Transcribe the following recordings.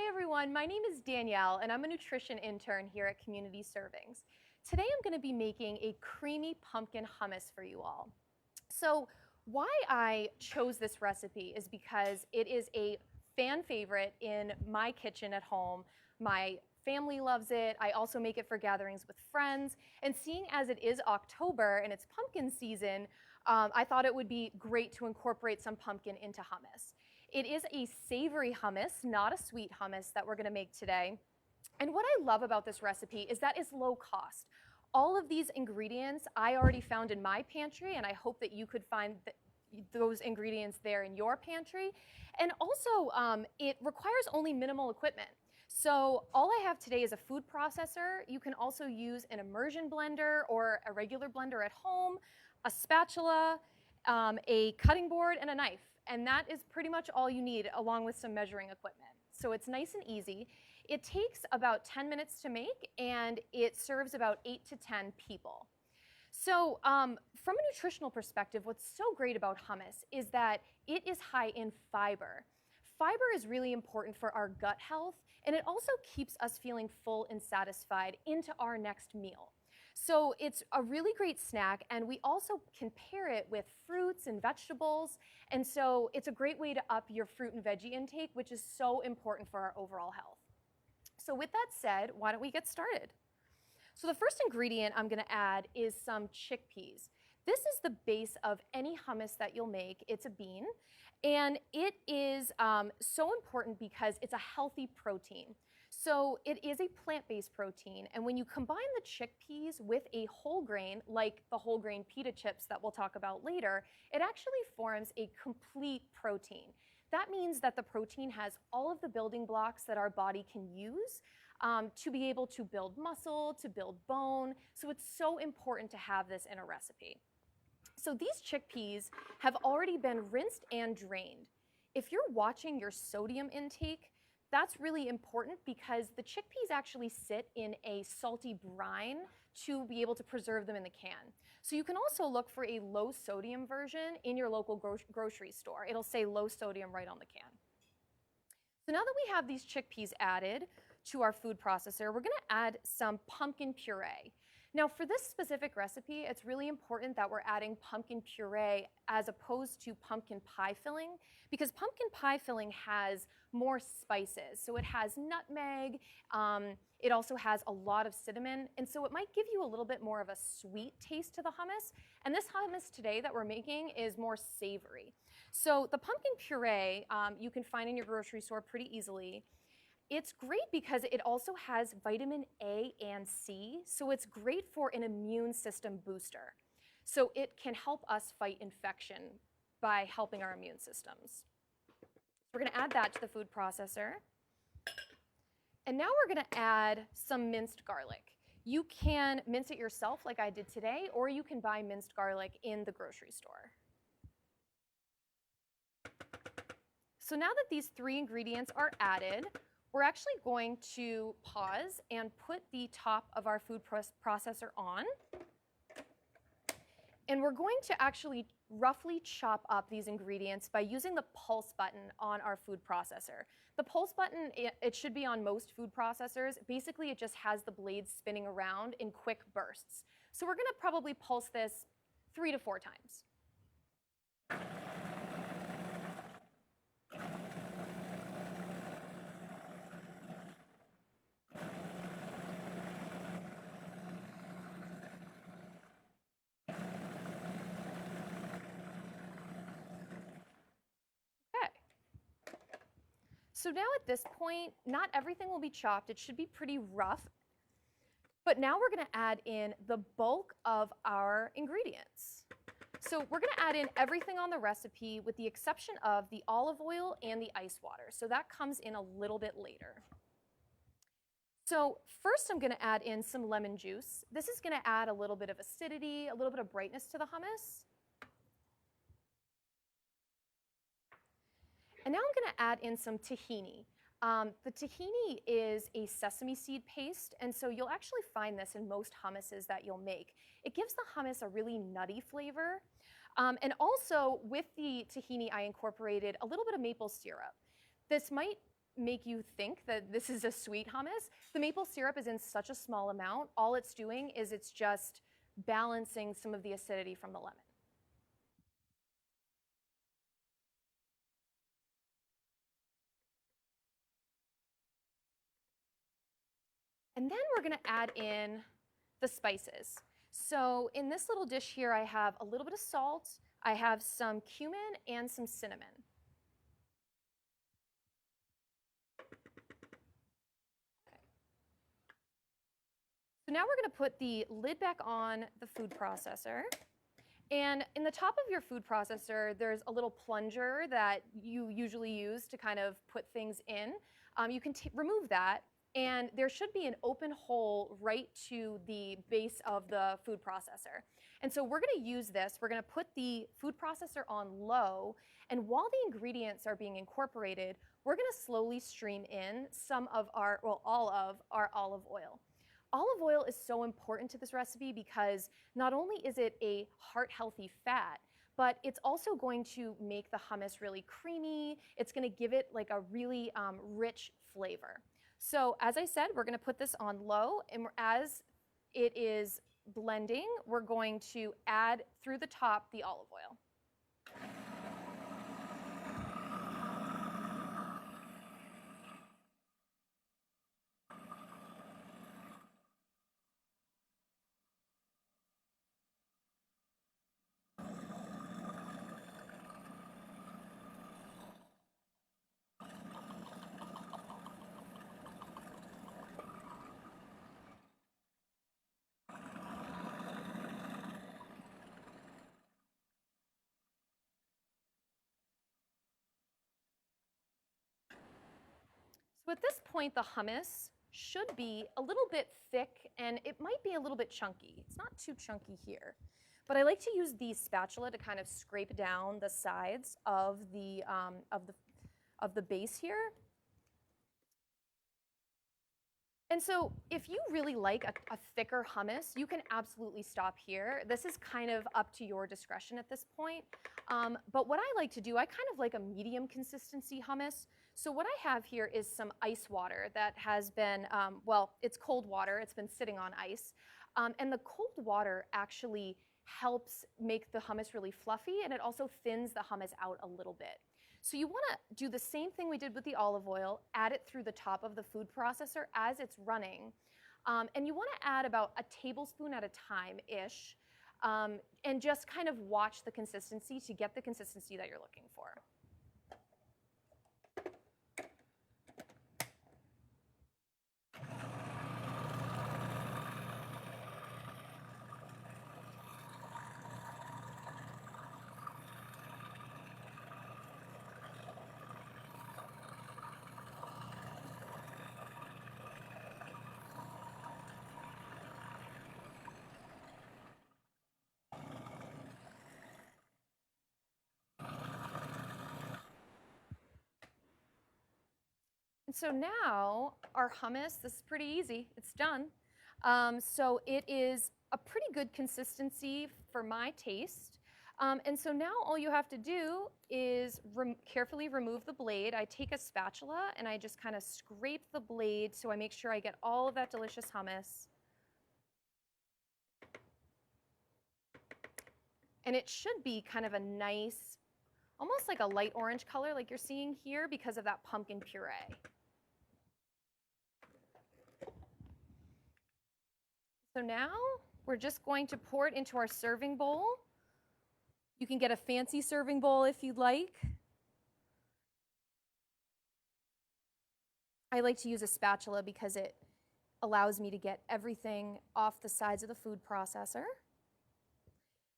Hi everyone, my name is Danielle and I'm a nutrition intern here at Community Servings. Today I'm going to be making a creamy pumpkin hummus for you all. So why I chose this recipe is because it is a fan favorite in my kitchen at home. My family loves it. I also make it for gatherings with friends. And seeing as it is October and it's pumpkin season, I thought it would be great to incorporate some pumpkin into hummus. It is a savory hummus, not a sweet hummus that we're going to make today. And what I love about this recipe is that it's low cost. All of these ingredients I already found in my pantry, and I hope that you could find those ingredients there in your pantry. And also, it requires only minimal equipment. So all I have today is a food processor. You can also use an immersion blender or a regular blender at home, a spatula, a cutting board, and a knife. And that is pretty much all you need, along with some measuring equipment. So it's nice and easy. It takes about 10 minutes to make, and it serves about 8 to 10 people. So from a nutritional perspective, what's so great about hummus is that it is high in fiber. Fiber is really important for our gut health, and it also keeps us feeling full and satisfied into our next meal. So it's a really great snack, and we also can pair it with fruits and vegetables, and so it's a great way to up your fruit and veggie intake, which is so important for our overall health. So with that said, why don't we get started? So the first ingredient I'm going to add is some chickpeas. This is the base of any hummus that you'll make. It's a bean, and it is so important because it's a healthy protein. So it is a plant-based protein, and when you combine the chickpeas with a whole grain, like the whole grain pita chips that we'll talk about later, it actually forms a complete protein. That means that the protein has all of the building blocks that our body can use to be able to build muscle, to build bone. So it's so important to have this in a recipe. So these chickpeas have already been rinsed and drained. If you're watching your sodium intake, that's really important because the chickpeas actually sit in a salty brine to be able to preserve them in the can. So you can also look for a low sodium version in your local grocery store. It'll say low sodium right on the can. So now that we have these chickpeas added to our food processor, we're going to add some pumpkin puree. Now for this specific recipe, it's really important that we're adding pumpkin puree as opposed to pumpkin pie filling, because pumpkin pie filling has more spices. So it has nutmeg, it also has a lot of cinnamon, and so it might give you a little bit more of a sweet taste to the hummus. And this hummus today that we're making is more savory. So the pumpkin puree you can find in your grocery store pretty easily. It's great because it also has vitamin A and C, so it's great for an immune system booster. So it can help us fight infection by helping our immune systems. We're going to add that to the food processor. And now we're going to add some minced garlic. You can mince it yourself like I did today, or you can buy minced garlic in the grocery store. So now that these three ingredients are added, we're actually going to pause and put the top of our food processor on. And we're going to actually roughly chop up these ingredients by using the pulse button on our food processor. The pulse button, it should be on most food processors. Basically, it just has the blades spinning around in quick bursts. So we're going to probably pulse this 3 to 4 times. So now at this point, not everything will be chopped. It should be pretty rough. But now we're going to add in the bulk of our ingredients. So we're going to add in everything on the recipe with the exception of the olive oil and the ice water. So that comes in a little bit later. So first I'm going to add in some lemon juice. This is going to add a little bit of acidity, a little bit of brightness to the hummus. And now I'm going to add in some tahini. The tahini is a sesame seed paste, and so you'll actually find this in most hummuses that you'll make. It gives the hummus a really nutty flavor. And also with the tahini, I incorporated a little bit of maple syrup. This might make you think that this is a sweet hummus. The maple syrup is in such a small amount. All it's doing is it's just balancing some of the acidity from the lemon. And then we're going to add in the spices. So in this little dish here, I have a little bit of salt, I have some cumin, and some cinnamon. Okay. So now we're going to put the lid back on the food processor. And in the top of your food processor, there's a little plunger that you usually use to kind of put things in. You can remove that, and there should be an open hole right to the base of the food processor. And so we're going to use this. We're going to put the food processor on low, and while the ingredients are being incorporated, we're going to slowly stream in some of our, well, all of our olive oil. Olive oil is so important to this recipe because not only is it a heart-healthy fat, but it's also going to make the hummus really creamy. It's going to give it like a really rich flavor. So as I said, we're going to put this on low, and as it is blending, we're going to add through the top the olive oil. So at this point, the hummus should be a little bit thick, and it might be a little bit chunky. It's not too chunky here. But I like to use the spatula to kind of scrape down the sides of the base here. And so if you really like a thicker hummus, you can absolutely stop here. This is kind of up to your discretion at this point. But what I like to do, I kind of like a medium consistency hummus. So what I have here is some ice water that has been, well, it's cold water. It's been sitting on ice. And the cold water actually helps make the hummus really fluffy, and it also thins the hummus out a little bit. So you want to do the same thing we did with the olive oil, add it through the top of the food processor as it's running. And you want to add about a tablespoon at a time-ish, and just kind of watch the consistency to get the consistency that you're looking for. And so now our hummus, this is pretty easy, it's done. So it is a pretty good consistency for my taste. And so now all you have to do is carefully remove the blade. I take a spatula and I just kind of scrape the blade so I make sure I get all of that delicious hummus. And it should be kind of a nice, almost like a light orange color like you're seeing here because of that pumpkin puree. So now we're just going to pour it into our serving bowl. You can get a fancy serving bowl if you'd like. I like to use a spatula because it allows me to get everything off the sides of the food processor.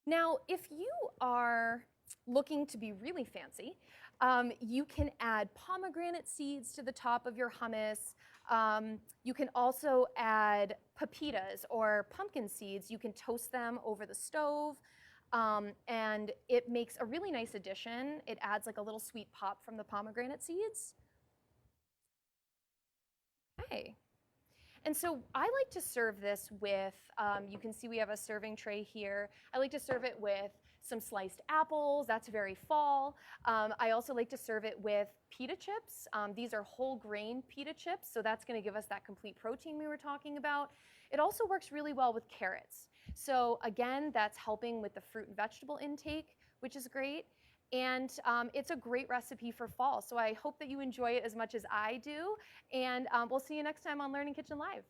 Now, if you are looking to be really fancy, you can add pomegranate seeds to the top of your hummus. You can also add pepitas or pumpkin seeds. You can toast them over the stove, and it makes a really nice addition. It adds like a little sweet pop from the pomegranate seeds. Okay. And so I like to serve this with, you can see we have a serving tray here. I like to serve it with some sliced apples, that's very fall. I also like to serve it with pita chips. These are whole grain pita chips, so that's going to give us that complete protein we were talking about. It also works really well with carrots. So again, that's helping with the fruit and vegetable intake, which is great. And it's a great recipe for fall. So I hope that you enjoy it as much as I do. And we'll see you next time on Learning Kitchen Live.